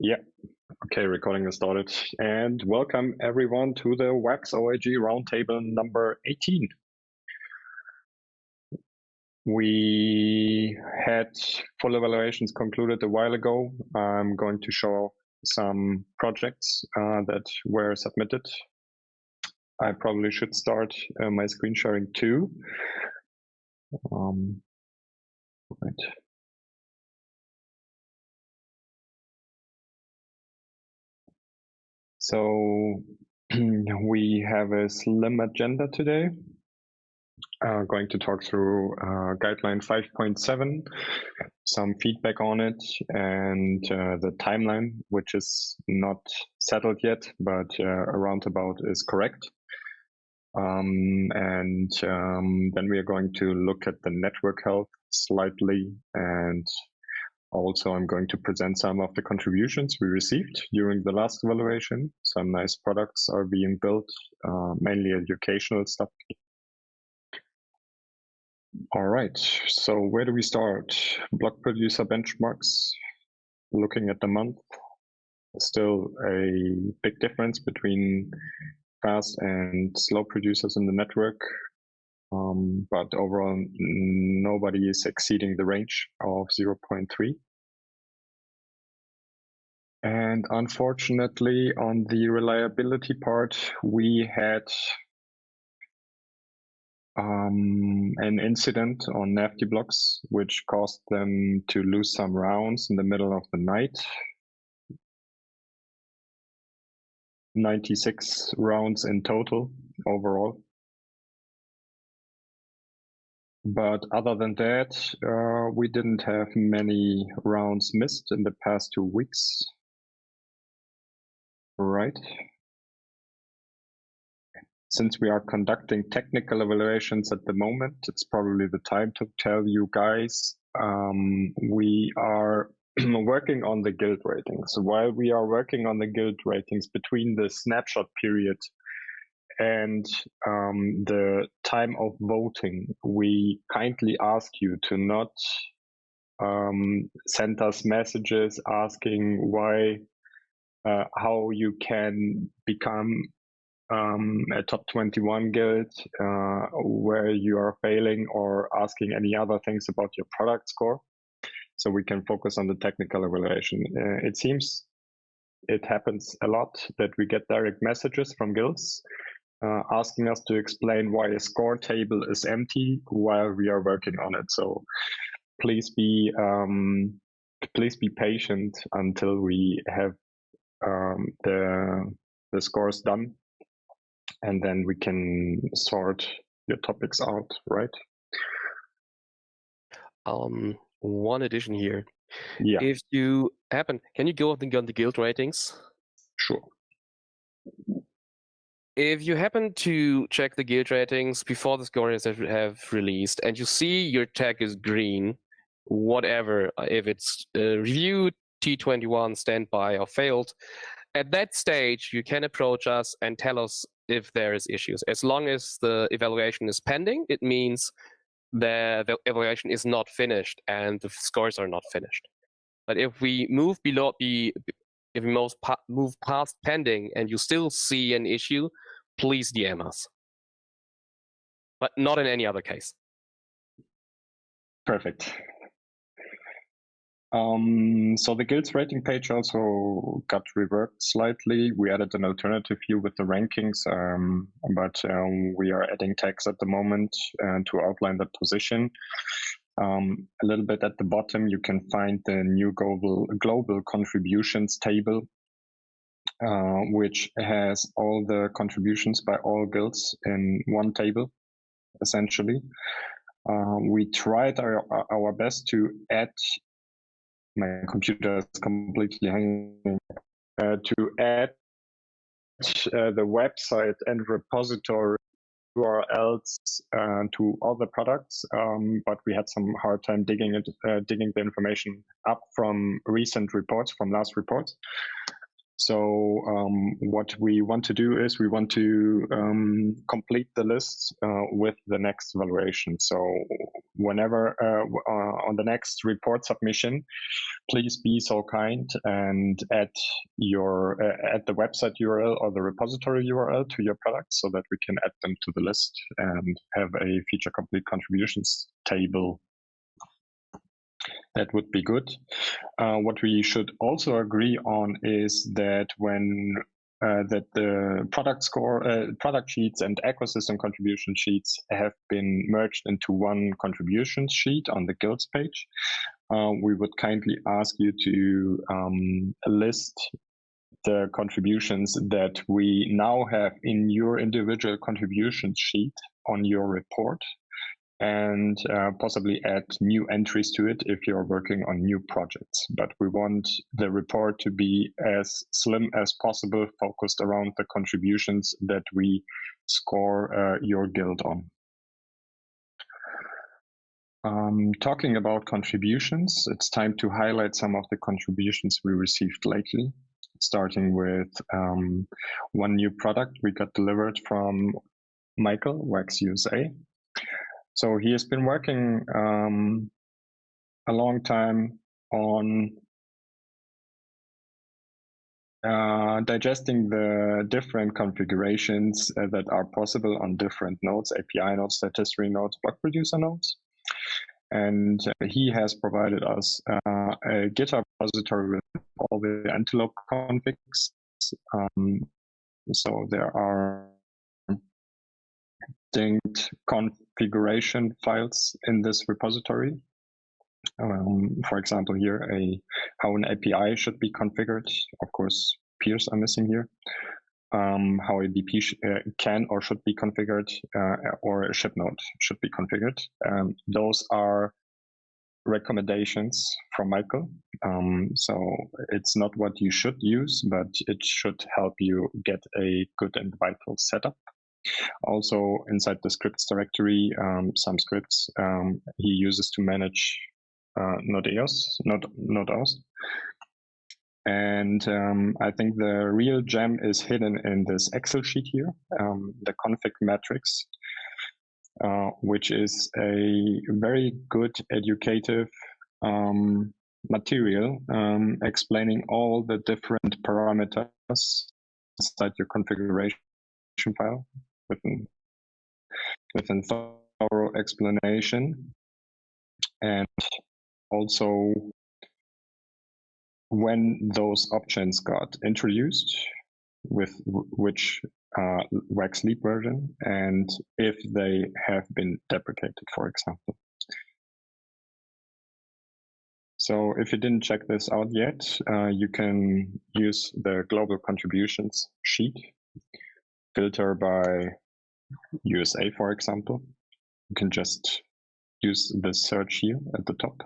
Yeah. Okay, recording is started. And welcome everyone to the WAX OIG Roundtable number 18. We had full evaluations concluded a while ago. I'm going to show some projects that were submitted. I probably should start my screen sharing too. Right. So we have a slim agenda today. Going to talk through guideline 5.7, some feedback on it, and the timeline, which is not settled yet, but a roundabout is correct. Then we are going to look at the network health slightly, and also I'm going to present some of the contributions we received during the last evaluation. Some nice products are being built, mainly educational stuff. All right, so where do we start? Block producer benchmarks, looking at the month, still a big difference between fast and slow producers in the network. But overall, nobody is exceeding the range of 0.3. And unfortunately, on the reliability part, we had an incident on NAFD blocks, which caused them to lose some rounds in the middle of the night. 96 rounds in total overall. But other than that, we didn't have many rounds missed in the past 2 weeks. Right. Since we are conducting technical evaluations at the moment, it's probably the time to tell you guys we are working on the guild ratings. While we are working on the guild ratings between the snapshot period and the time of voting, we kindly ask you to not send us messages asking why, how you can become a top 21 guild where you are failing, or asking any other things about your product score, so we can focus on the technical evaluation. It seems it happens a lot that we get direct messages from guilds asking us to explain why a score table is empty while we are working on it. So please be patient until we have the scores done, and then we can sort your topics out, right? One addition here. Yeah. If you happen, can you go on the guild ratings? Sure. If you happen to check the guild ratings before the scores have released, and you see your tag is green, whatever, if it's reviewed, T21, standby, or failed, at that stage you can approach us and tell us if there is issues. As long as the evaluation is pending, it means the evaluation is not finished and the scores are not finished. But if we move move past pending and you still see an issue, please DM us. But not in any other case. Perfect. So the guilds rating page also got reworked slightly. We added an alternative view with the rankings, but we are adding tags at the moment to outline that position. A little bit at the bottom, you can find the new global contributions table, which has all the contributions by all guilds in one table, essentially. We tried our best to add, my computer is completely hanging, to add the website and repository URLs to all the products, but we had some hard time digging the information up from recent reports, from last reports. So what we want to do is we want to complete the list with the next evaluation. So whenever on the next report submission, please be so kind and add the website URL or the repository URL to your products so that we can add them to the list and have a feature complete contributions table. That would be good. What we should also agree on is that that the product sheets and ecosystem contribution sheets have been merged into one contribution sheet on the guilds page. We would kindly ask you to list the contributions that we now have in your individual contribution sheet on your report, and possibly add new entries to it if you're working on new projects. But we want the report to be as slim as possible, focused around the contributions that we score your guild on. Talking about contributions, it's time to highlight some of the contributions we received lately, starting with one new product we got delivered from Michael, Wax USA. So he has been working a long time on digesting the different configurations that are possible on different nodes, API nodes, statistics nodes, block producer nodes. And he has provided us a GitHub repository with all the Antelope configs. So there are distinct configuration files in this repository. For example, here, how an API should be configured. Of course, peers are missing here. How a BP can or should be configured, or a ship node should be configured. Those are recommendations from Michael. So it's not what you should use, but it should help you get a good and vital setup. Also, inside the scripts directory, some scripts he uses to manage Node EOS. And I think the real gem is hidden in this Excel sheet here, the config matrix, which is a very good educative material explaining all the different parameters inside your configuration file with a thorough explanation, and also when those options got introduced, with which Wax Leap version, and if they have been deprecated, for example. So if you didn't check this out yet, you can use the global contributions sheet, filter by USA, for example. You can just use the search here at the top.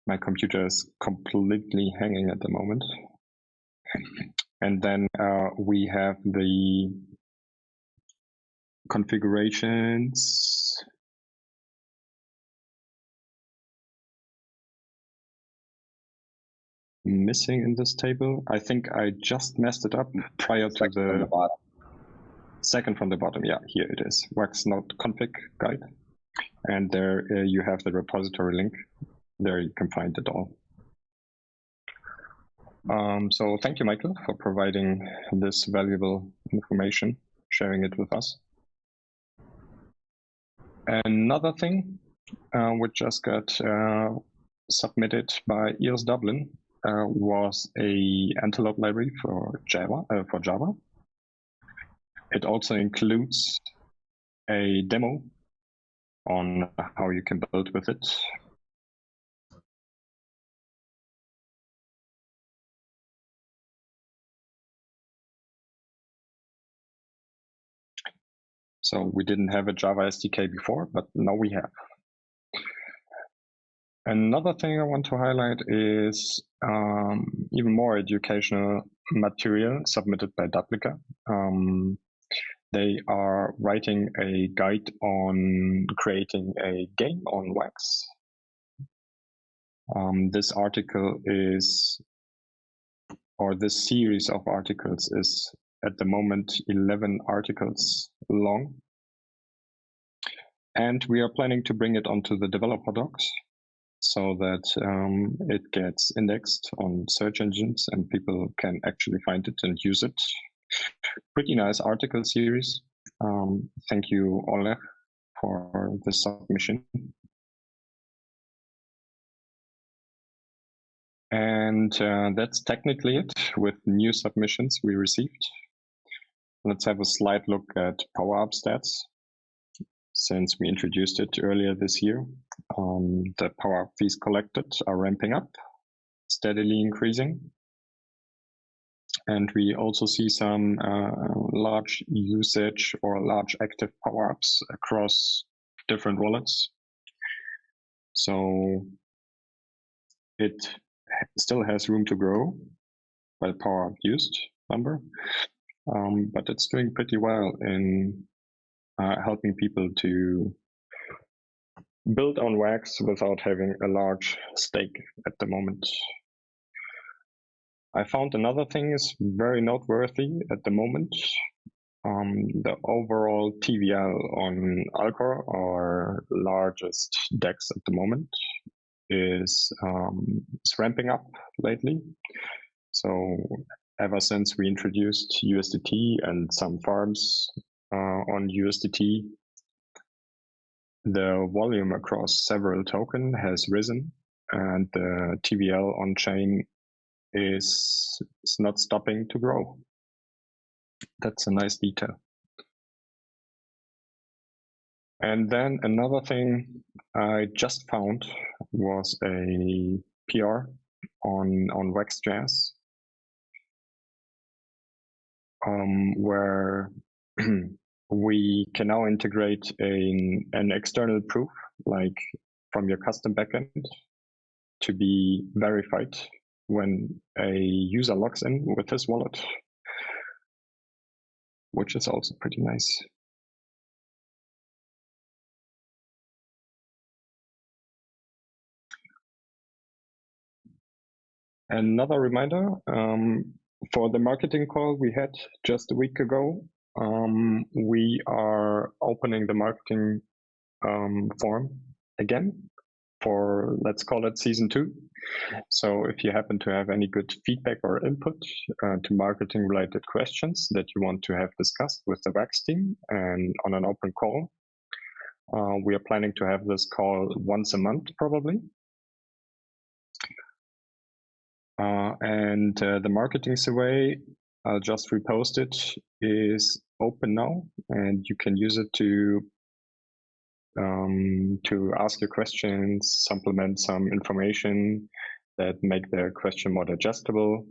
My computer is completely hanging at the moment. And then we have the configurations. Missing in this table. I think I just messed it up prior to the second from the bottom. Yeah, here it is. Wax node config guide. And there you have the repository link. There you can find it all. So thank you, Michael, for providing this valuable information, sharing it with us. Another thing which just got submitted by EOSDUBLIN was a Antelope library for Java. It also includes a demo on how you can build with it. So we didn't have a Java SDK before, but now we have. Another thing I want to highlight is even more educational material submitted by Dapplica. They are writing a guide on creating a game on Wax. This article is, or this series of articles is at the moment 11 articles long. And we are planning to bring it onto the developer docs so that it gets indexed on search engines and people can actually find it and use it. Pretty nice article series. Thank you, Oleg, for the submission. And that's technically it with new submissions we received. Let's have a slight look at Power Up stats. Since we introduced it earlier this year, the Power Up fees collected are ramping up, steadily increasing. And we also see some large usage or large active Power Ups across different wallets. So it still has room to grow by Power Up used number, but it's doing pretty well in helping people to build on Wax without having a large stake at the moment. I found another thing is very noteworthy at the moment. The overall TVL on Alcor, our largest DEX at the moment, is ramping up lately. So ever since we introduced USDT and some farms on USDT, the volume across several tokens has risen, and the TVL on chain is not stopping to grow. That's a nice detail. And then another thing I just found was a PR on Wax.js, where we can now integrate an external proof, like from your custom backend, to be verified when a user logs in with his wallet, which is also pretty nice. Another reminder for the marketing call we had just a week ago, we are opening the marketing form again for, let's call it season 2. So if you happen to have any good feedback or input to marketing related questions that you want to have discussed with the Wax team and on an open call, we are planning to have this call once a month probably. And the marketing survey, I'll just repost it, is open now, and you can use it to ask your questions, supplement some information that make the question more digestible,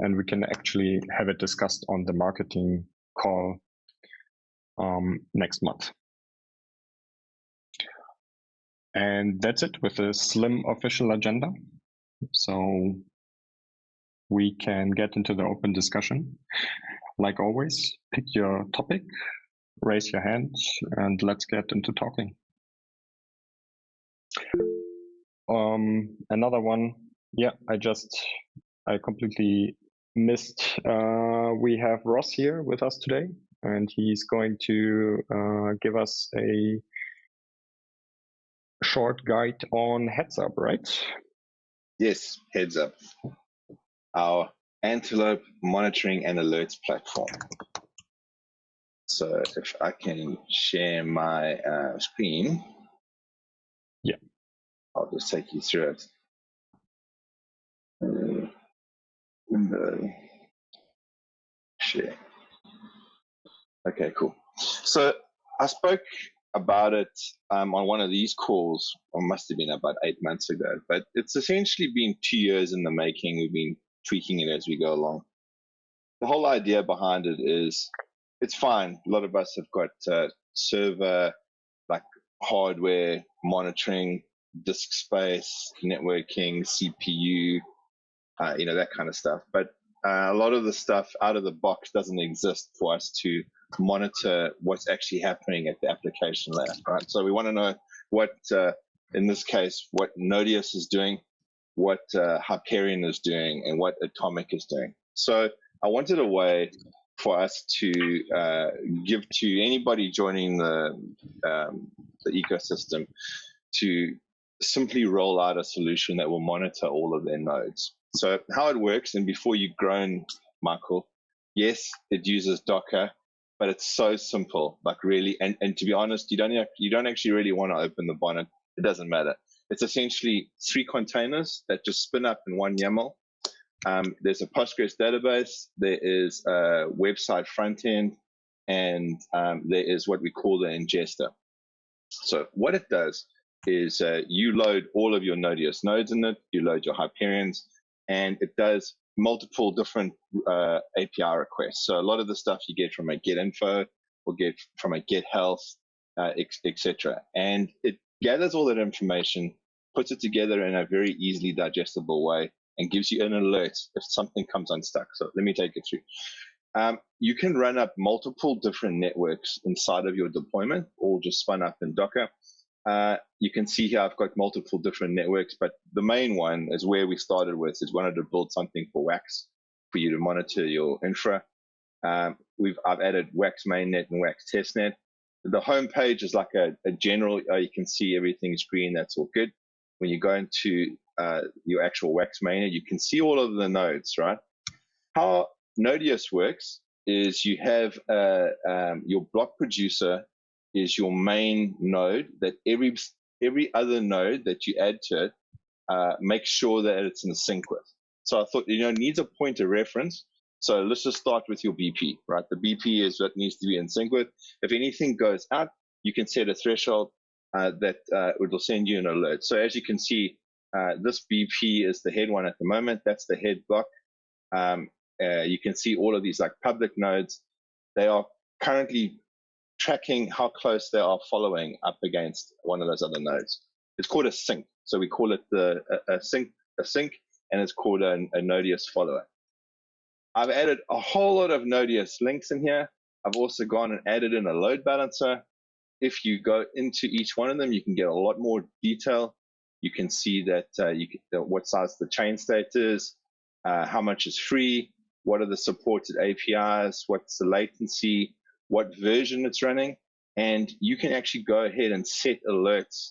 and we can actually have it discussed on the marketing call next month. And that's it with a slim official agenda. So we can get into the open discussion. Like always, pick your topic, raise your hand, and let's get into talking. Another one, yeah, I completely missed. We have Ross here with us today, and he's going to give us a short guide on Headsup, right? Yes, Headsup, our Antelope Monitoring and Alerts platform. So if I can share my screen, yeah, I'll just take you through it. Window, share. Okay, cool. So I spoke about it on one of these calls, or must have been about 8 months ago, but it's essentially been 2 years in the making. We've been tweaking it as we go along. The whole idea behind it is it's fine. A lot of us have got server, like hardware monitoring, disk space, networking, CPU, that kind of stuff. But a lot of the stuff out of the box doesn't exist for us to monitor what's actually happening at the application layer, right? So we want to know what, in this case, what Node.js is doing, what Hyperion is doing and what Atomic is doing. So I wanted a way for us to give to anybody joining the ecosystem to simply roll out a solution that will monitor all of their nodes. So how it works, and before you groan, Michael, yes, it uses Docker, but it's so simple, like really, and to be honest, you don't actually really want to open the bonnet. It doesn't matter. It's essentially 3 containers that just spin up in one YAML. There's a Postgres database, there is a website front end, and there is what we call the ingester. So what it does is you load all of your Node.js nodes in it, you load your Hyperions, and it does multiple different API requests. So a lot of the stuff you get from a get info or get from a get health, etc. And it gathers all that information, puts it together in a very easily digestible way, and gives you an alert if something comes unstuck. So let me take it through. You can run up multiple different networks inside of your deployment, all just spun up in Docker. You can see here I've got multiple different networks, but the main one is where we started with, is wanted to build something for Wax, for you to monitor your infra. I've added Wax mainnet and Wax testnet. The home page is like a general, you can see everything's green, that's all good. When you go into your actual Wax mainnet, you can see all of the nodes, right? How Node.js works is you have your block producer is your main node that every other node that you add to it, make sure that it's in sync with. So I thought, it needs a point of reference. So let's just start with your BP, right? The BP is what needs to be in sync with. If anything goes out, you can set a threshold that it will send you an alert. So as you can see, this BP is the head one at the moment. That's the head block. You can see all of these like public nodes. They are currently tracking how close they are following up against one of those other nodes. It's called a sync. So we call it a sync, and it's called a Node.js follower. I've added a whole lot of Node.js links in here. I've also gone and added in a load balancer. If you go into each one of them, you can get a lot more detail. You can see that what size the chain state is, how much is free, what are the supported APIs, what's the latency, what version it's running, and you can actually go ahead and set alerts,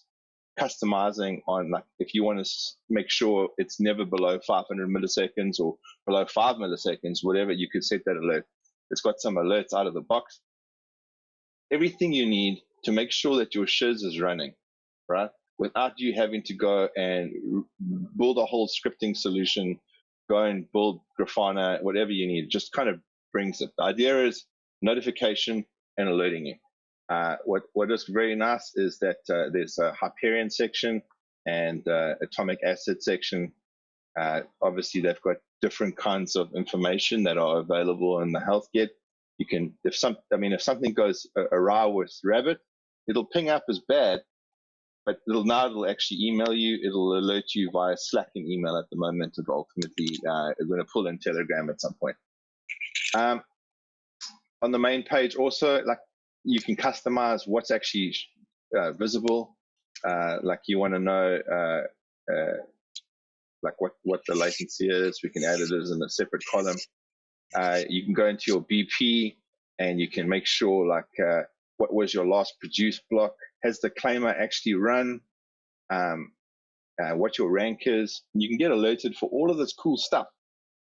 customizing on, like, if you want to make sure it's never below 500 milliseconds or below 5 milliseconds, whatever, you could set that alert. It's got some alerts out of the box. Everything you need to make sure that your shiz is running, right? Without you having to go and build a whole scripting solution, go and build Grafana, whatever you need, just kind of brings it. The idea is notification and alerting you. What is very nice is that there's a Hyperion section and Atomic Acid section. Obviously, they've got different kinds of information that are available in the health kit. You can, if something goes awry with Rabbit, it'll ping up as bad, but it'll actually email you. It'll alert you via Slack and email at the moment. It'll ultimately going to pull in Telegram at some point. On the main page also, like, you can customize what's actually visible. Like, you want to know like what the latency is. We can add it as in a separate column. You can go into your BP and you can make sure, like, what was your last produced block? Has the claimer actually run? What your rank is? You can get alerted for all of this cool stuff,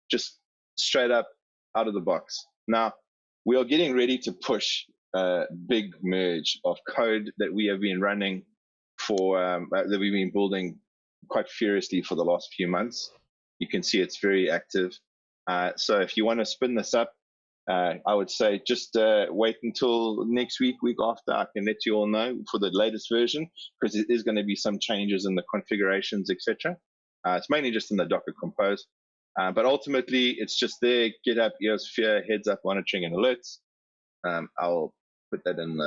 just straight up out of the box. Now, we are getting ready to push a big merge of code that we have been running for, that we've been building quite furiously for the last few months. You can see it's very active. So if you want to spin this up, I would say just wait until next week after. I can let you all know for the latest version, because it is going to be some changes in the configurations, etc. It's mainly just in the Docker Compose. But ultimately, it's just there. GitHub Eossphere Headsup Monitoring and Alerts. I'll put that in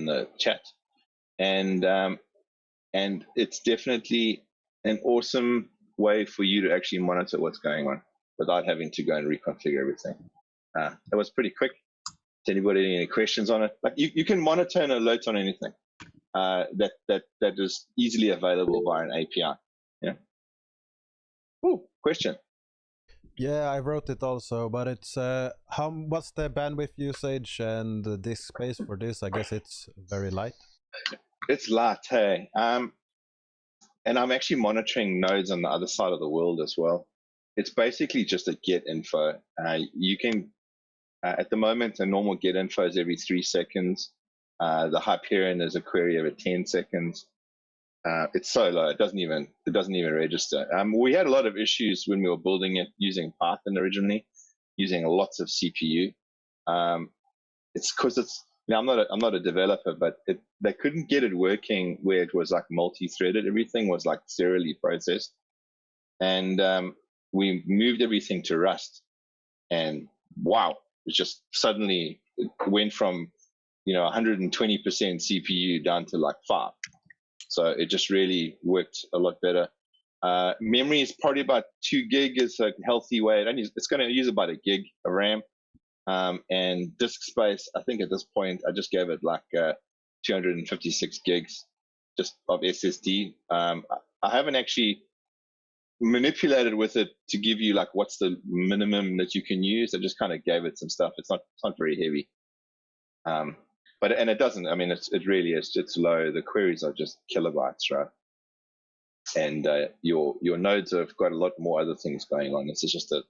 the chat, and it's definitely an awesome way for you to actually monitor what's going on without having to go and reconfigure everything. That was pretty quick. Does anybody any questions on it? Like, you can monitor and alert on anything that is easily available via an API. Yeah. Oh, question. Yeah, I wrote it also, but it's what's the bandwidth usage and the disk space for this? I guess it's very light. It's light, hey. And I'm actually monitoring nodes on the other side of the world as well. It's basically just a get info. You can, at the moment, a normal get info is every 3 seconds. The Hyperion is a query every 10 seconds. It's so low, it doesn't even register. We had a lot of issues when we were building it using Python originally, using lots of CPU. It's because I'm not a developer, but they couldn't get it working where it was like multi-threaded. Everything was like serially processed, and we moved everything to Rust, and wow, it just suddenly it went from 120% CPU down to like 5. So it just really worked a lot better. Memory is probably about 2 gig is a healthy way. It's going to use about a gig of RAM. And disk space, I think at this point, I just gave it like 256 gigs just of SSD. I haven't actually manipulated with it to give you like what's the minimum that you can use. I just kind of gave it some stuff. It's not very heavy. But it doesn't. I mean, it really is. It's low. The queries are just kilobytes, right? And your nodes have got a lot more other things going on. This is just a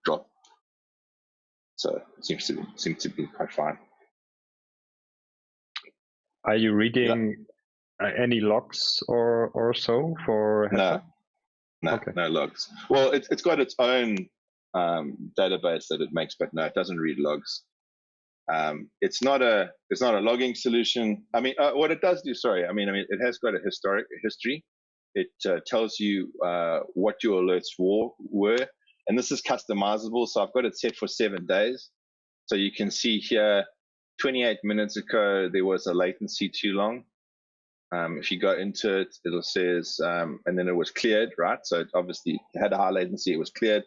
drop. So it seems to be quite fine. Are you reading any logs or so for Headsup? No, okay. No logs. Well, it's got its own database that it makes, but no, it doesn't read logs. It's not a logging solution. I mean, what it does do, it has got a history. It tells you what your alerts were, and this is customizable. So I've got it set for 7 days. So you can see here, 28 minutes ago, there was a latency too long. If you go into it, it says, and then it was cleared, right? So it obviously had a high latency, it was cleared.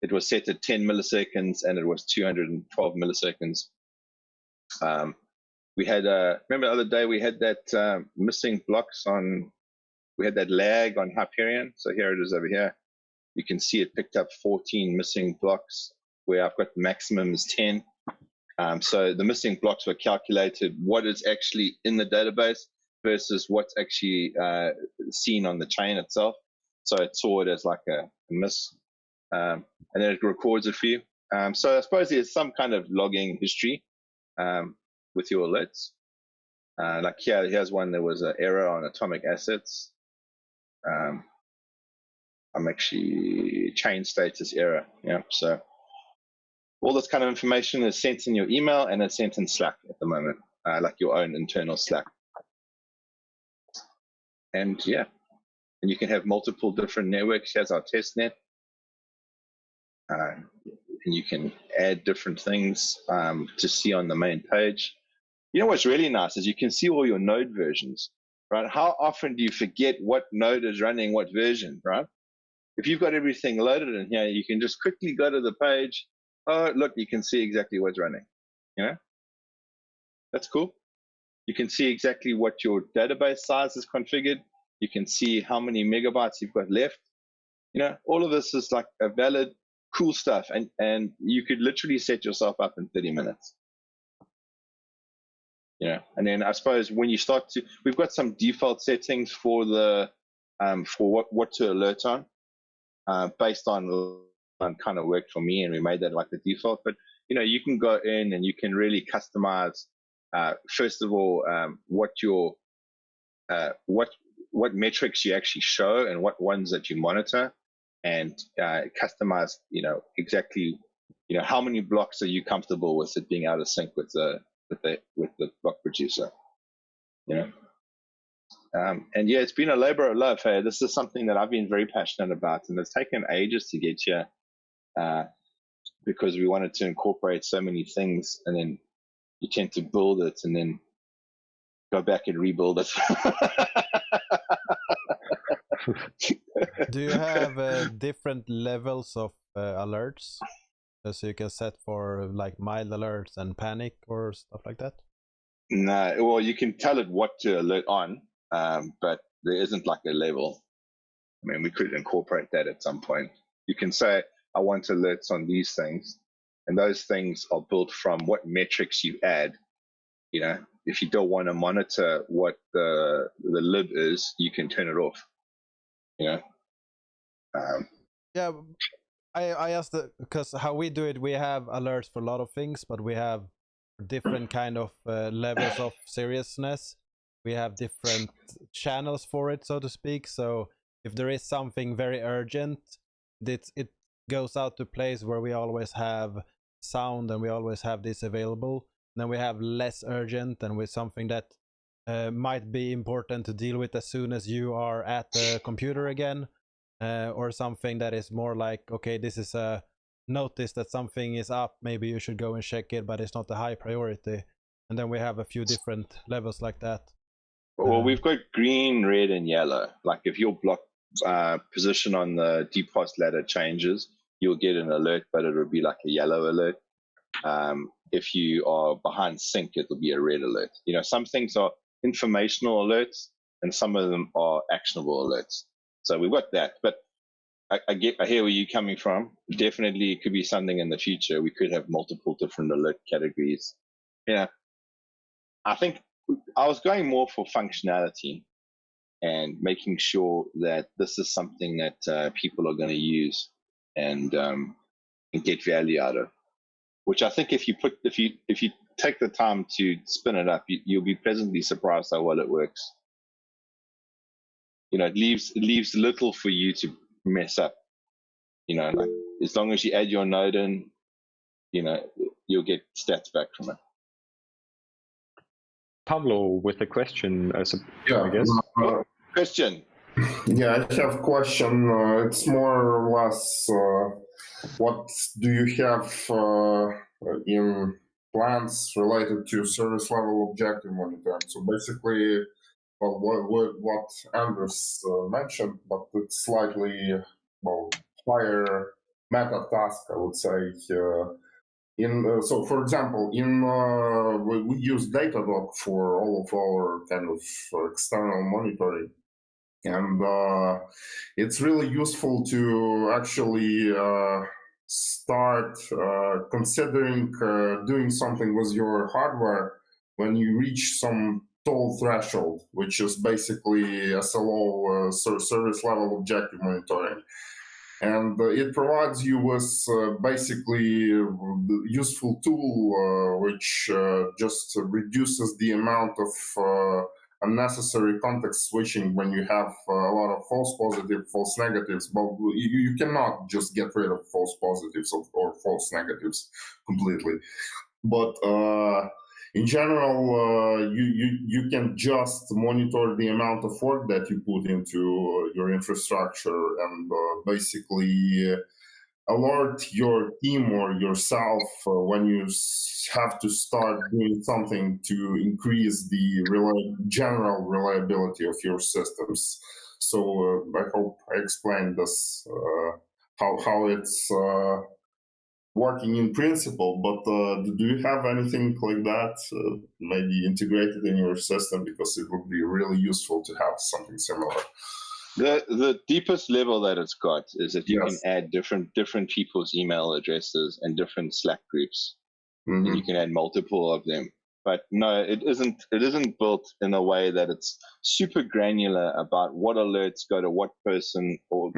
It was set at 10 milliseconds and it was 212 milliseconds. We had, remember the other day we had that missing blocks we had that lag on Hyperion. So here it is over here. You can see it picked up 14 missing blocks where I've got the maximum is 10. So the missing blocks were calculated what is actually in the database versus what's actually seen on the chain itself. So it saw it as like a miss, and then it records a few. So I suppose there's some kind of logging history with your alerts. Like here's one, there was an error on atomic assets. I'm actually chain status error. Yeah, so all this kind of information is sent in your email and it's sent in Slack at the moment, like your own internal Slack. And yeah, and you can have multiple different networks. Here's our test net. And you can add different things to see on the main page. You know what's really nice is you can see all your node versions, right? How often do you forget what node is running what version, right? If you've got everything loaded in here, you can just quickly go to the page. Oh, look, you can see exactly what's running. You know, that's cool. You can see exactly what your database size is configured. You can see how many megabytes you've got left. You know, all of this is like a valid, cool stuff. And you could literally set yourself up in 30 minutes. Yeah, and then I suppose when you start to, we've got some default settings for the for what to alert on, based on kind of worked for me, and we made that like the default. But you know, you can go in and you can really customize. First of all, what your what metrics you actually show and what ones that you monitor, and customize. You know exactly, you know, how many blocks are you comfortable with it being out of sync with the block producer, you know. And yeah, it's been a labor of love. Hey, this is something that I've been very passionate about, and it's taken ages to get here, because we wanted to incorporate so many things, and then you tend to build it and then go back and rebuild it. Do you have different levels of alerts? So you can set for like mild alerts and panic or stuff like that? No, well, you can tell it what to alert on, but there isn't like a level. I mean, we could incorporate that at some point. You can say, I want alerts on these things, and those things are built from what metrics you add. You know, if you don't want to monitor what the lib is, you can turn it off. You know. Yeah, I asked because how we do it, we have alerts for a lot of things, but we have different kind of levels of seriousness. We have different channels for it, so to speak. So if there is something very urgent, it goes out to place where we always have sound and we always have this available. Then we have less urgent and with something that might be important to deal with as soon as you are at the computer again, or something that is more like, okay, this is a notice that something is up, maybe you should go and check it, but it's not a high priority. And then we have a few different levels like that. Well, we've got green, red, and yellow. Like if your block position on the DPoS ladder changes, you'll get an alert, but it'll be like a yellow alert. If you are behind sync, it'll be a red alert. You know, some things are informational alerts, and some of them are actionable alerts. So we've got that. But I hear where you're coming from. Definitely, it could be something in the future. We could have multiple different alert categories. Yeah, I think I was going more for functionality and making sure that this is something that people are going to use and get value out of. Which I think if you take the time to spin it up, you'll be pleasantly surprised how well it works. You know, it leaves little for you to mess up. You know, like as long as you add your node in, you know, you'll get stats back from it. Pablo with a question, I guess. Question. Yeah, I have a question. It's more or less, what do you have in plans related to service level objective monitoring? So basically, well, what Anders mentioned, but it's slightly higher meta task, I would say. So, for example, we use Datadog for all of our kind of external monitoring, and it's really useful to actually start considering doing something with your hardware when you reach some toll threshold, which is basically SLO, service level objective monitoring. And it provides you with basically a useful tool which just reduces the amount of unnecessary context switching when you have a lot of false positives, false negatives. But you cannot just get rid of false positives or false negatives completely. But in general, you can just monitor the amount of work that you put into your infrastructure and basically alert your team or yourself when you have to start doing something to increase the general reliability of your systems. So I hope I explained this, how it's working in principle, but do you have anything like that maybe integrated in your system? Because it would be really useful to have something similar. The deepest level that it's got is that you can add different people's email addresses and different Slack groups, and you can add multiple of them. But no, it isn't built in a way that it's super granular about what alerts go to what person or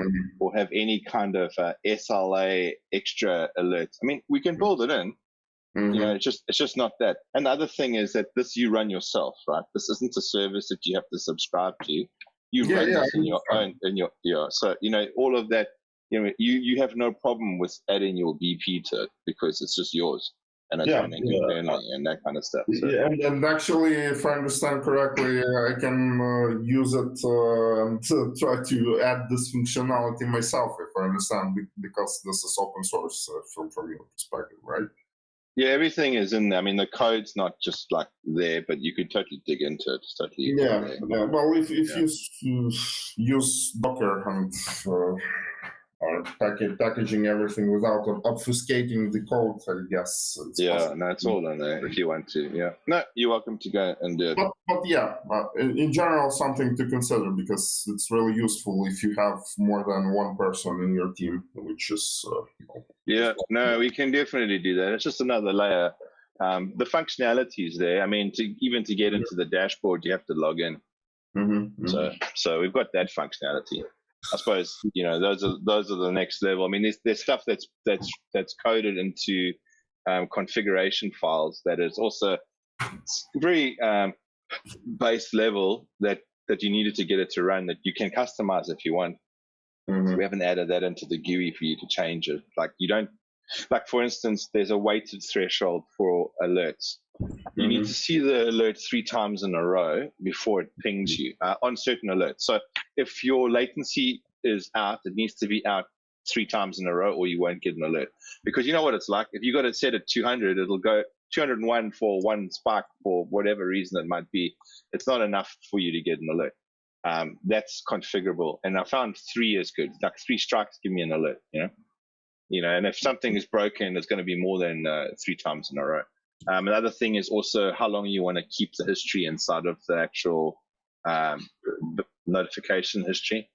have any kind of SLA extra alerts. I mean, we can build it in. You know, it's just not that. And the other thing is that this you run yourself, right? This isn't a service that you have to subscribe to. You run this in your own, so you know all of that. You know, you have no problem with adding your BP to it because it's just yours. And it's running internally and that kind of stuff. So. Yeah, and actually, if I understand correctly, I can use it and try to add this functionality myself, if I understand, because this is open source from your perspective, right? Yeah, everything is in there. I mean, the code's not just like there, but you could totally dig into it. It's totally yeah. Well, if you use Docker and packaging everything without obfuscating the code, I guess. No, it's all in there if you want to. Yeah, no, you're welcome to go and do it. But yeah, in general, something to consider, because it's really useful if you have more than one person in your team, which is yeah, no, we can definitely do that. It's just another layer. The functionality is there. I mean, to get into the dashboard, you have to log in. So we've got that functionality. I suppose those are the next level. I mean, there's stuff that's coded into configuration files that is also very base level that you needed to get it to run, that you can customize if you want. So we haven't added that into the GUI for you to change it. Like you don't, like for instance, there's a weighted threshold for alerts. You need to see the alert 3 times in a row before it pings you on certain alerts. So if your latency is out, it needs to be out 3 times in a row, or you won't get an alert. Because you know what it's like. If you got it set at 200, it'll go 201 for one spike for whatever reason it might be. It's not enough for you to get an alert. That's configurable, and I found 3 is good. Like 3 strikes give me an alert. And if something is broken, it's going to be more than 3 times in a row. Another thing is also how long you want to keep the history inside of the actual the notification history.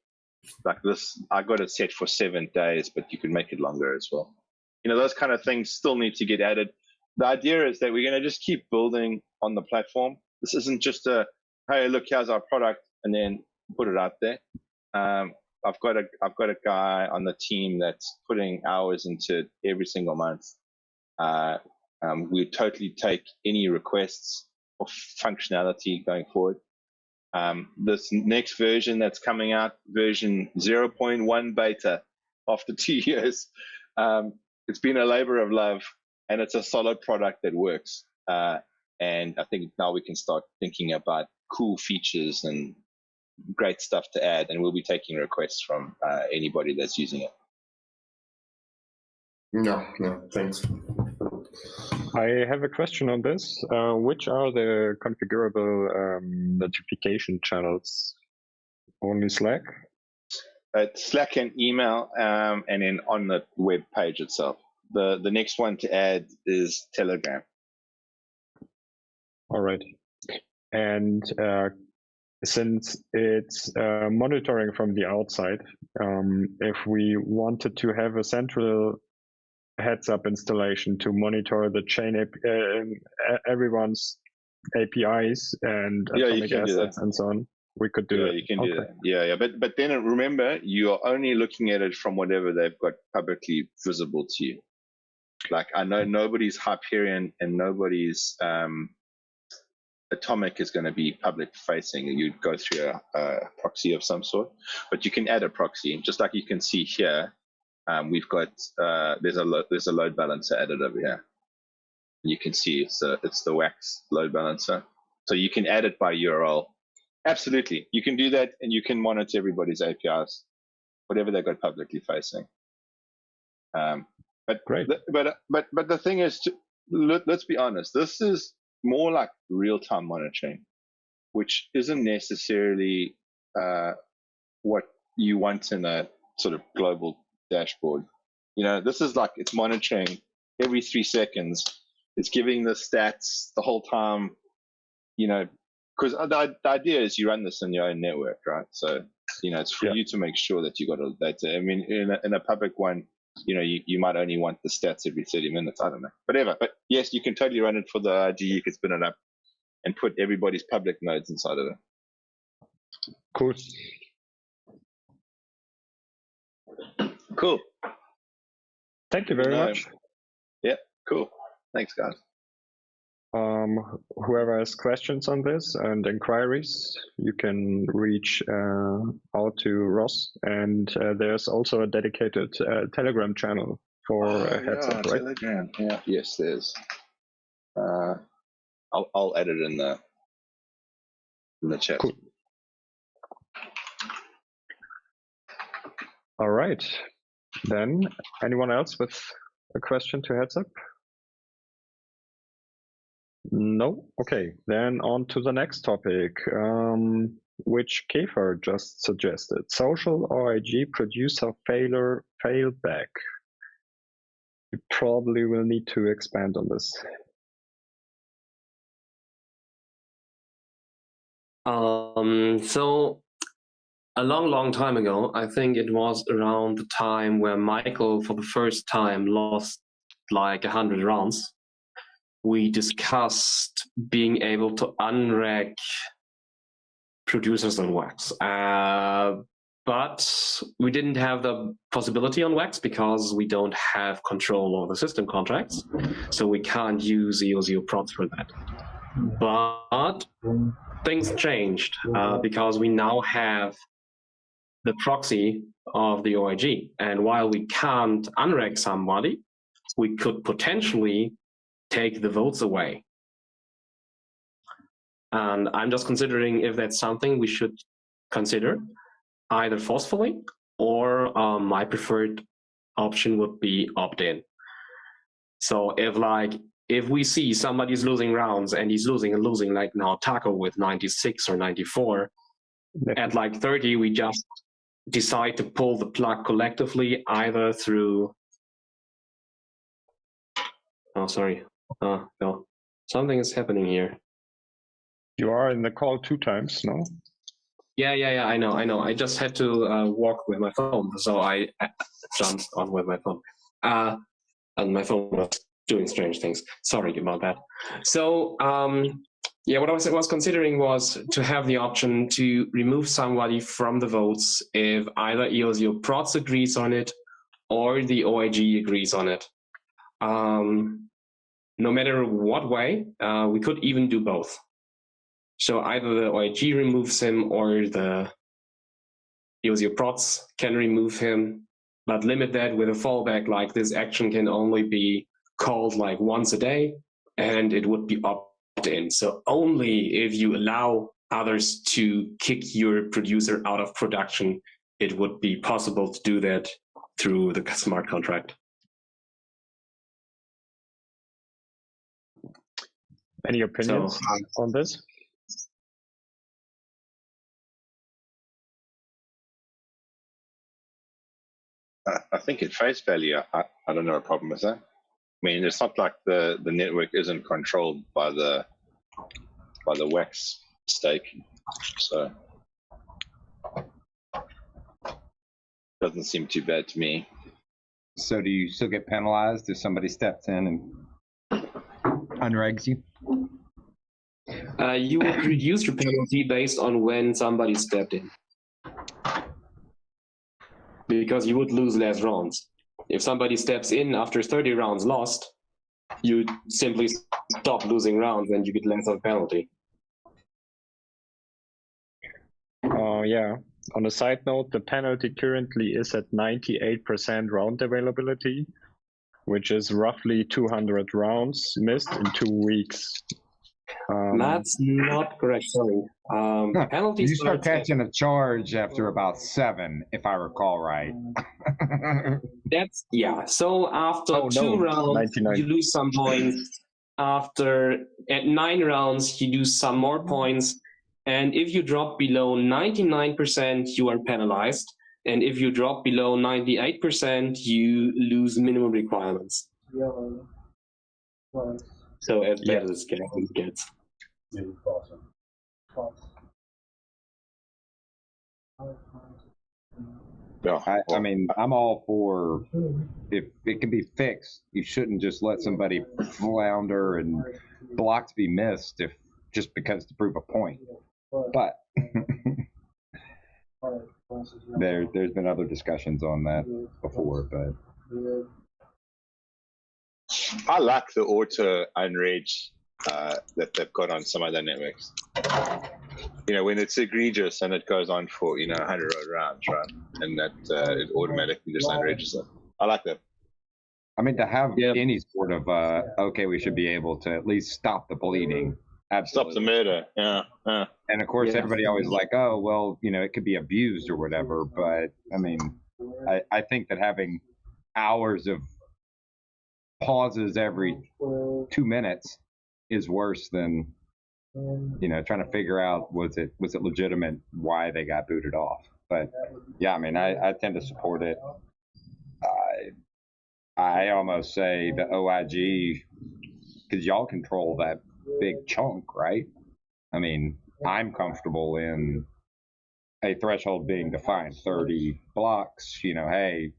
Like this, I got it set for 7 days, but you can make it longer as well. Those kind of things still need to get added. The idea is that we're going to just keep building on the platform. This isn't just a, hey, look, here's our product, and then put it out there. I've got a guy on the team that's putting hours into it every single month. We totally take any requests of functionality going forward. This next version that's coming out, version 0.1 beta, after 2 years, it's been a labor of love, and it's a solid product that works. And I think now we can start thinking about cool features and great stuff to add, and we'll be taking requests from anybody that's using it. No, thanks. I have a question on this. Which are the configurable notification channels? Only Slack? Slack and email, and then on the web page itself. The next one to add is Telegram. All right. And since it's monitoring from the outside, if we wanted to have a central heads-up installation to monitor the chain, everyone's APIs and atomic assets and so on, we could do it. You can do that. Yeah. But then remember, you are only looking at it from whatever they've got publicly visible to you. Like I know nobody's Hyperion and nobody's Atomic is going to be public facing. You'd go through a proxy of some sort, but you can add a proxy, just like you can see here. We've got there's a load balancer added over here. You can see it's the Wax load balancer, so you can add it by URL. Absolutely, you can do that, and you can monitor everybody's APIs, whatever they've got publicly facing. But great. But the thing is, let's be honest. This is more like real-time monitoring, which isn't necessarily what you want in a sort of global dashboard. This is like it's monitoring every 3 seconds. It's giving the stats the whole time, because the idea is you run this in your own network, right? So, it's for you to make sure that you got all the data. I mean, in a public one, you might only want the stats every 30 minutes. I don't know, whatever. But yes, you can totally run it for the IG. You can spin it up and put everybody's public nodes inside of it. Cool. Thank you very much. Yeah, cool. Thanks, guys. Whoever has questions on this and inquiries, you can reach out to Ross, and there's also a dedicated Telegram channel for Headsup, right? Telegram. Yeah. Yes, there's. I'll add it in the chat. Cool. All right. Then, anyone else with a question to Headsup? No? Okay, then on to the next topic, which Kiefer just suggested. Social OIG producer failed back. You probably will need to expand on this. So a long time ago, I think it was around the time where Michael for the first time lost like 100 rounds, we discussed being able to unrack producers on Wax. But we didn't have the possibility on Wax because we don't have control over the system contracts. So we can't use EOSU props for that. But things changed because we now have the proxy of the OIG. And while we can't unrack somebody, we could potentially take the votes away. And I'm just considering if that's something we should consider, either forcefully or my preferred option would be opt-in. So if we see somebody's losing rounds and he's losing like now Taco with 96 or 94, at like 30, we just decide to pull the plug collectively, either through, oh, sorry. No, something is happening here. You are in the call 2 times, no? Yeah, I know. I just had to walk with my phone, so I jumped on with my phone. And my phone was doing strange things. Sorry about that. So, yeah, what I was considering was to have the option to remove somebody from the votes if either EOSU Prots agrees on it or the OIG agrees on it. No matter what way, we could even do both. So either the OIG removes him or the EOSU Prots can remove him, but limit that with a fallback, like this action can only be called like once a day and it would be opt-in. So only if you allow others to kick your producer out of production, it would be possible to do that through the smart contract. Any opinions on this? I think at face value, I don't know a problem with that. I mean, it's not like the network isn't controlled by the Wax stake, so doesn't seem too bad to me. So do you still get penalized if somebody steps in and unregs you? You would reduce your penalty based on when somebody stepped in, because you would lose less rounds. If somebody steps in after 30 rounds lost, you simply stop losing rounds and you get less of a penalty. Yeah. On a side note, the penalty currently is at 98% round availability, which is roughly 200 rounds missed in 2 weeks. That's not correct. Sorry. Penalties. You start catching a charge after about 7, if I recall right. That's So after 2 rounds, 99. you lose some points. At 9 rounds, you lose some more points. And if you drop below 99%, you are penalized. And if you drop below 98%, you lose minimum requirements. So as bad as it gets. I mean, I'm all for, if it can be fixed, you shouldn't just let somebody flounder and blocks be missed if just because to prove a point. But there's been other discussions on that before, but I like the auto unrage that they've got on some other networks. You know, when it's egregious and it goes on for 100 rounds, right? And that it automatically just unrages it. I like that. I mean, to have any sort of okay, we should be able to at least stop the bleeding. Absolutely. Stop the murder. Yeah. And of course, everybody always like, oh, well, it could be abused or whatever. But I mean, I think that having hours of pauses every 2 minutes is worse than trying to figure out was it legitimate why they got booted off. But yeah, I mean, I tend to support it. I almost say the OIG, because y'all control that big chunk, right? I mean, I'm comfortable in a threshold being defined, 30 blocks. You know, hey,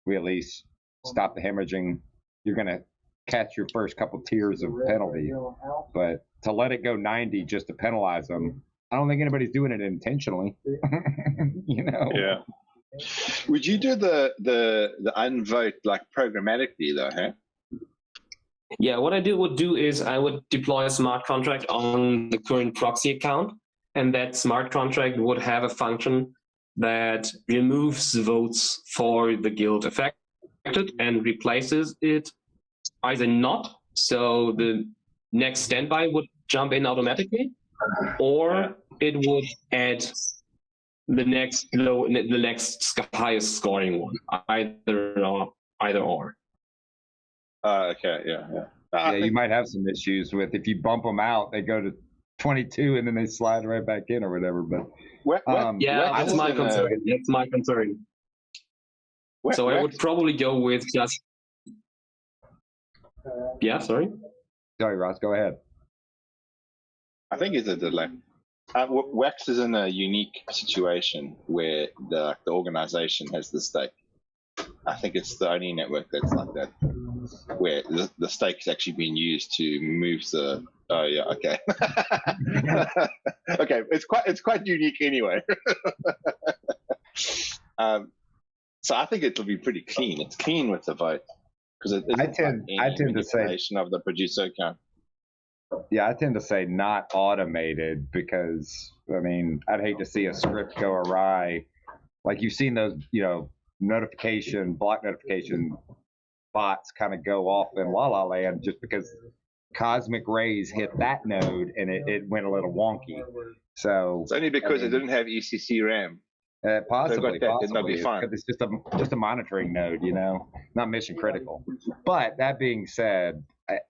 we at least stop the hemorrhaging. You're going to catch your first couple tiers of penalty, but to let it go 90 just to penalize them, I don't think anybody's doing it intentionally. You know? Yeah. Would you do the unvote like programmatically though, huh? Yeah, what I would do is I would deploy a smart contract on the current proxy account, and that smart contract would have a function that removes votes for the guild affected and replaces it either not, so the next standby would jump in automatically, or it would add the next highest scoring one, either or. Okay, yeah. Yeah, you might have some issues with if you bump them out, they go to 22 and then they slide right back in or whatever. But that's my concern. That's my concern. So I would probably go with just. Yeah, sorry. Sorry, Ross. Go ahead. I think it's a delay. Wax is in a unique situation where the organization has the stake. I think it's the only network that's like that, where the stake is actually being used to move the. Oh yeah, okay. Okay, it's quite unique anyway. So I think it'll be pretty clean. It's clean with the vote because it isn't I tend to say of the producer account. Yeah, I tend to say not automated because, I mean, I'd hate to see a script go awry. Like you've seen those, you know, block notification bots kind of go off in La La Land just because cosmic rays hit that node and it went a little wonky. So it's only because it didn't have ECC RAM. Possibly, it'll be fine. It's just a monitoring node, you know, not mission critical. But that being said,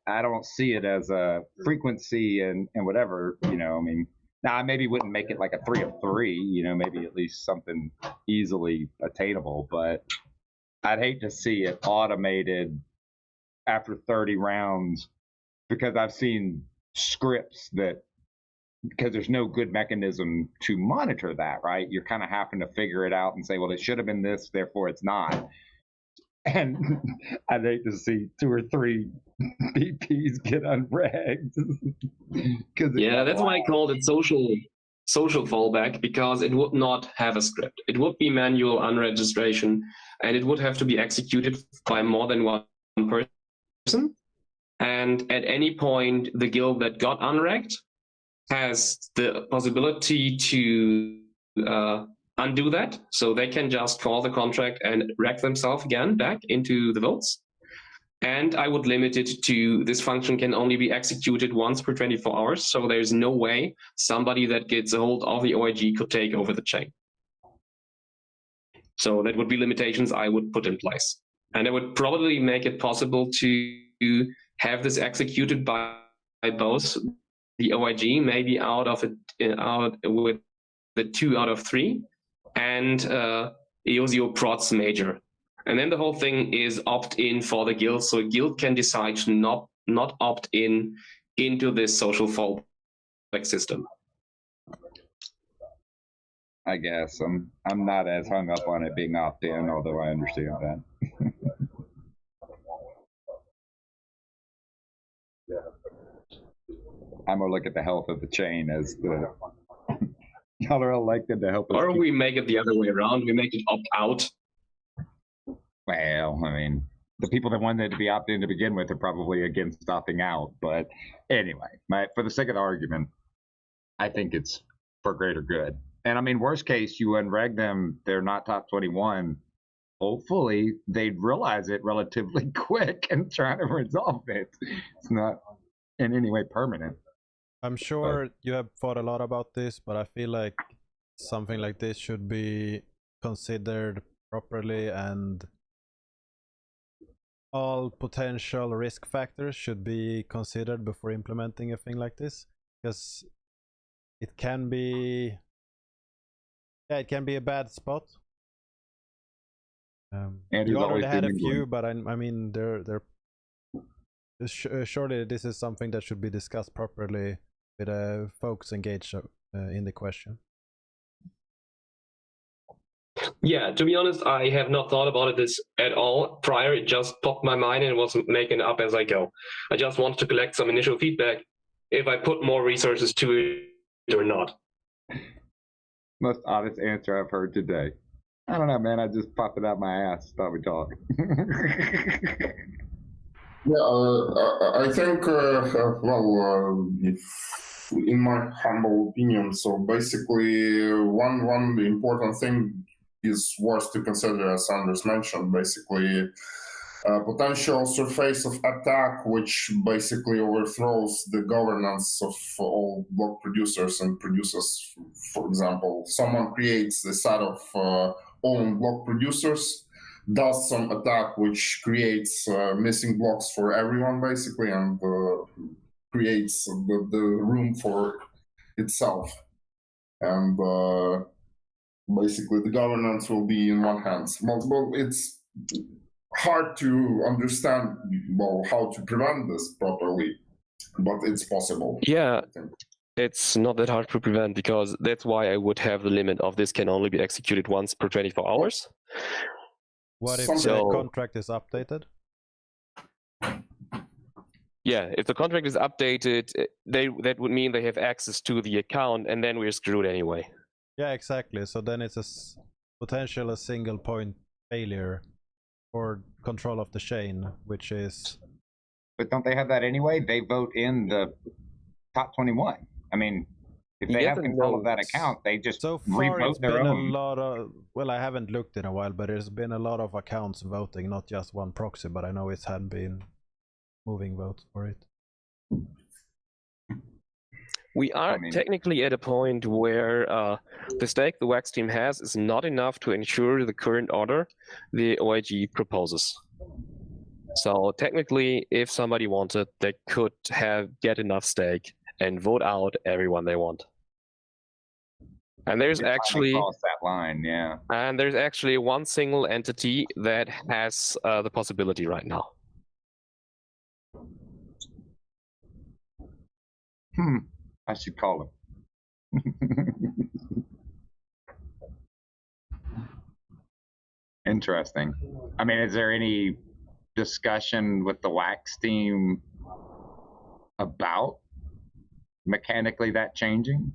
I don't see it as a frequency and whatever, you know. I mean, now I maybe wouldn't make it like a 3 of 3, you know, maybe at least something easily attainable. But I'd hate to see it automated after 30 rounds because I've seen scripts that. Because there's no good mechanism to monitor that, right? You're kind of having to figure it out and say, well, it should have been this, therefore it's not. And I'd hate to see 2 or 3 BPs get unregged. Yeah, that's why I called it social fallback, because it would not have a script. It would be manual unregistration, and it would have to be executed by more than one person. And at any point, the guild that got unregged has the possibility to undo that. So they can just call the contract and reg themselves again back into the votes. And I would limit it to this function can only be executed once per 24 hours. So there's no way somebody that gets a hold of the OIG could take over the chain. So that would be limitations I would put in place. And I would probably make it possible to have this executed by both the OIG, maybe out with the 2 out of 3, and EOSIO prots major. And then the whole thing is opt-in for the guild, so a guild can decide to not opt in into this social fallback system. I guess I'm not as hung up on it being opt-in, although I understand that. I'm gonna look at the health of the chain as the y'all are elected to help us. Or we make it the other way around. We make it opt out. Well, I mean, the people that wanted it to be opt in to begin with are probably against opting out. But anyway, for the sake of the argument, I think it's for greater good. And I mean, worst case, you unreg them, they're not top 21. Hopefully, they'd realize it relatively quick and try to resolve it. It's not in any way permanent. I'm sure you have thought a lot about this, but I feel like something like this should be considered properly, and all potential risk factors should be considered before implementing a thing like this, because it can be a bad spot. Andrew's You always already had a been few, England. but I mean, they're surely this is something that should be discussed properly with folks engaged in the question. Yeah, to be honest, I have not thought about this at all prior. It just popped my mind and was making it up as I go. I just wanted to collect some initial feedback if I put more resources to it or not. Most honest answer I've heard today. I don't know, man. I just popped it out my ass. Thought we'd talk. Yeah, I think, if, in my humble opinion, so basically one important thing is worth to consider, as Anders mentioned, basically potential surface of attack, which basically overthrows the governance of all block producers and produces, for example, someone creates a set of own block producers, does some attack which creates missing blocks for everyone basically, and creates the room for itself, and basically the governance will be in one hand. Well, it's hard to understand how to prevent this properly, but it's possible. Yeah, it's not that hard to prevent, because that's why I would have the limit of this can only be executed once per 24 hours. What if So- the contract is updated? Yeah, if the contract is updated, that would mean they have access to the account, and then we're screwed anyway. Yeah, exactly. So then it's a potential single point failure for control of the chain, which is. But don't they have that anyway? They vote in the top 21. I mean, if they Yes have and control of no. that account, they just So far, it's revote their been a own. lot of. Well, I haven't looked in a while, but there's been a lot of accounts voting, not just one proxy. But I know it had been moving votes for it. We are technically at a point where the stake the Wax team has is not enough to ensure the current order the OIG proposes. So technically, if somebody wanted, they could get enough stake and vote out everyone they want. And there's actually cross that line, yeah. And there's actually one single entity that has the possibility right now. I should call him. Interesting. I mean, is there any discussion with the Wax team about mechanically that changing?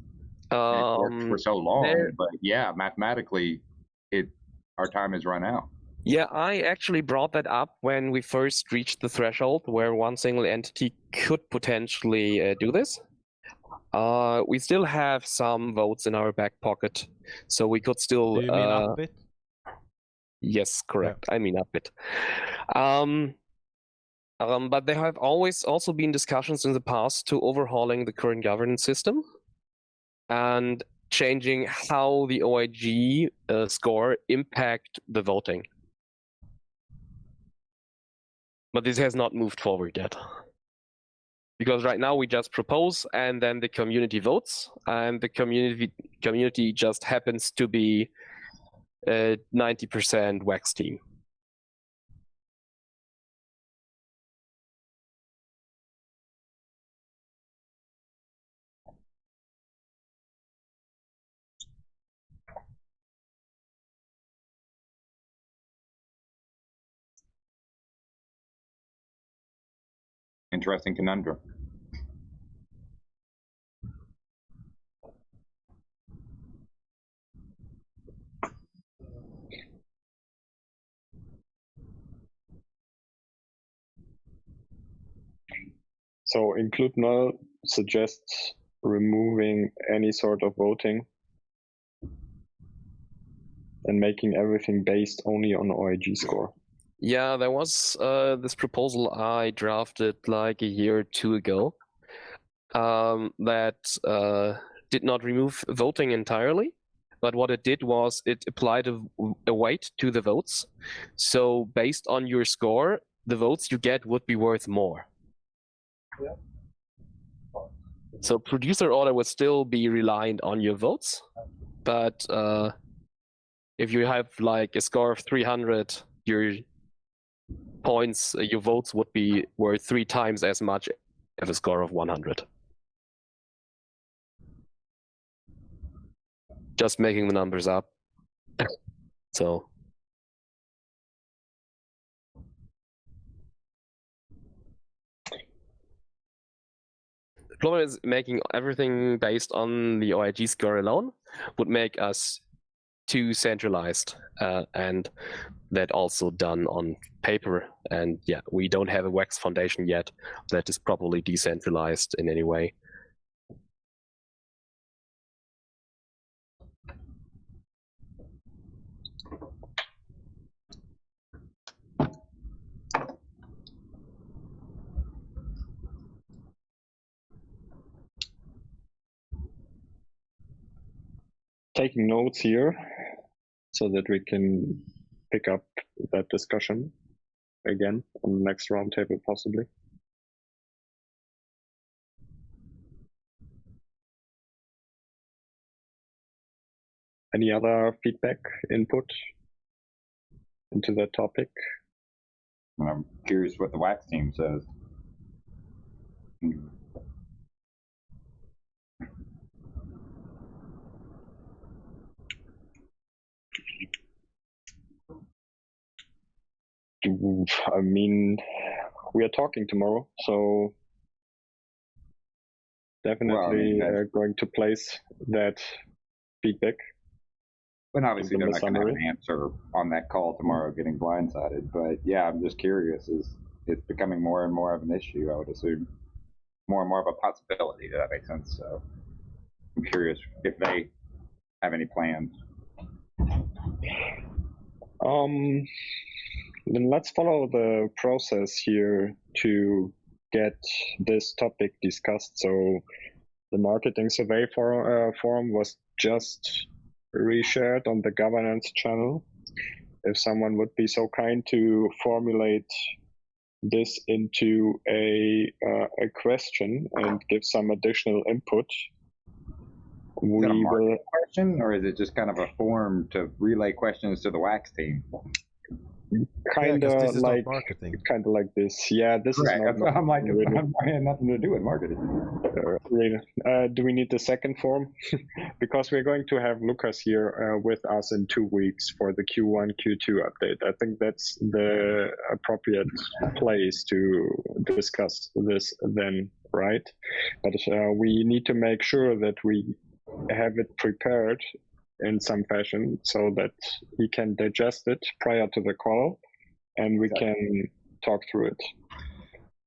It worked for so long, but yeah, mathematically, our time has run out. Yeah, I actually brought that up when we first reached the threshold where one single entity could potentially do this. We still have some votes in our back pocket, so we could still. Do you mean up it? Yes, correct. Yeah. I mean up it. But there have always also been discussions in the past to overhauling the current governance system and changing how the OIG score impact the voting. But this has not moved forward yet. Because right now we just propose and then the community votes, and the community just happens to be 90% Wax team. Interesting conundrum. So include null suggests removing any sort of voting and making everything based only on OIG score. Yeah, there was this proposal I drafted like a year or two ago that did not remove voting entirely, but what it did was it applied a weight to the votes. So based on your score, the votes you get would be worth more. Yeah. So producer order would still be reliant on your votes, but if you have like a score of 300 your points, your votes would be worth 3 times as much as a score of 100. Just making the numbers up. So. The problem is making everything based on the OIG score alone would make us too centralized, and that also done on paper. And yeah, we don't have a WAX foundation yet that is properly decentralized in any way. Taking notes here so that we can pick up that discussion again on the next roundtable, possibly. Any other feedback, input into that topic? I'm curious what the WAX team says. I mean, we are talking tomorrow, so definitely going to place that feedback. And obviously they're not going to have an answer on that call tomorrow, getting blindsided. But yeah, I'm just curious. It's becoming more and more of an issue, I would assume. More and more of a possibility, if that makes sense. So I'm curious if they have any plans. Then let's follow the process here to get this topic discussed. So the marketing survey forum was just reshared on the governance channel. If someone would be so kind to formulate this into a question and give some additional input. Is that a marketing question, or is it just kind of a form to relay questions to the WAX team? Kind of like this. Yeah, this Correct. is not. I'm like, I had nothing to do with marketing. Do we need the second form? Because we're going to have Lucas here with us in 2 weeks for the Q1, Q2 update. I think that's the appropriate place to discuss this then, right? But we need to make sure that we have it prepared in some fashion so that he can digest it prior to the call and we can talk through it.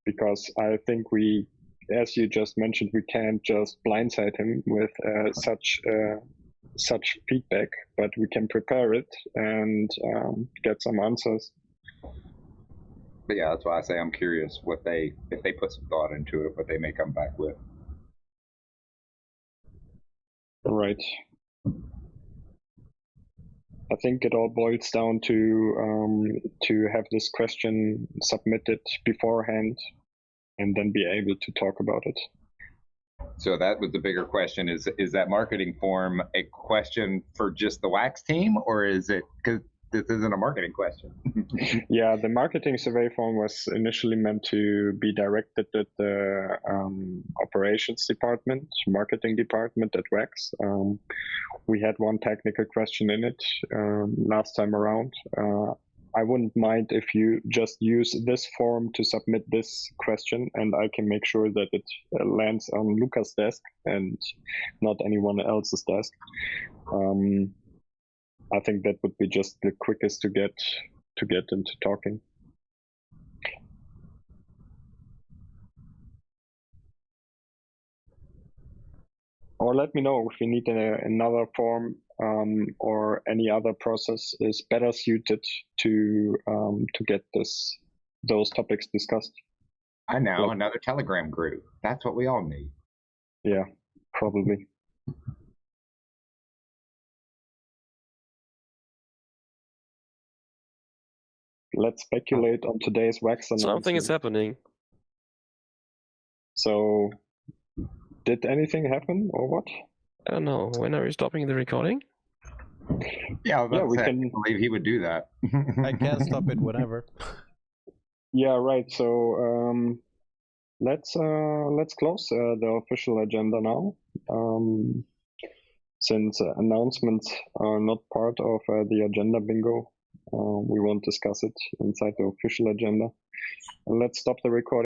Because I think we, as you just mentioned, we can't just blindside him with such feedback, but we can prepare it and get some answers. But yeah, that's why I say I'm curious if they put some thought into it, what they may come back with. Right. I think it all boils down to have this question submitted beforehand and then be able to talk about it. So that was the bigger question: is that marketing form a question for just the WAX team, or is it, because this isn't a marketing question? Yeah, the marketing survey form was initially meant to be directed at the operations department, marketing department at WAX. We had one technical question in it last time around. I wouldn't mind if you just use this form to submit this question, and I can make sure that it lands on Luca's desk and not anyone else's desk. I think that would be just the quickest to get into talking. Or let me know if you need another form or any other process is better suited to get those topics discussed. I know, another Telegram group. That's what we all need. Yeah, probably. Let's speculate on today's WAX announcement. Something is happening. So, did anything happen or what? I don't know. When are we stopping the recording? Yeah, we I can believe he would do that. I can stop it whenever. Yeah, right. So let's close the official agenda now. Since announcements are not part of the agenda bingo, we won't discuss it inside the official agenda. And let's stop the recording.